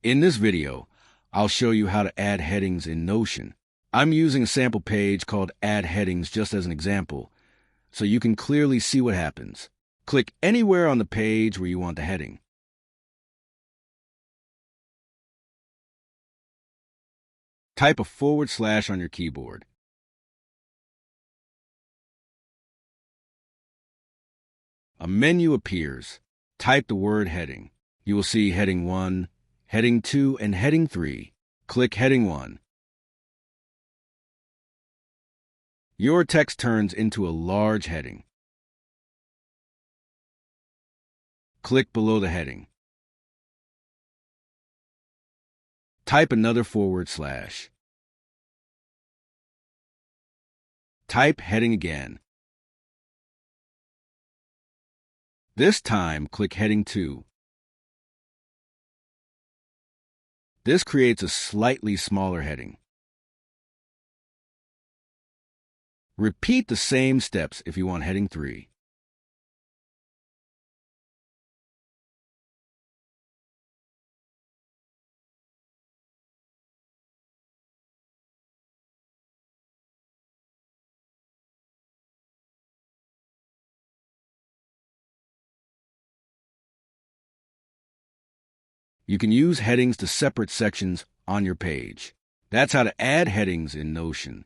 In this video, I'll show you how to add headings in Notion. I'm using a sample page called Add Headings just as an example, so you can clearly see what happens. Click anywhere on the page where you want the heading. Type a / on your keyboard. A menu appears. Type the word heading. You will see Heading 1, Heading 2, and Heading 3. Click Heading 1. Your text turns into a large heading. Click below the heading. Type another /. Type heading again. This time, click Heading 2. This creates a slightly smaller heading. Repeat the same steps if you want Heading 3. You can use headings to separate sections on your page. That's how to add headings in Notion.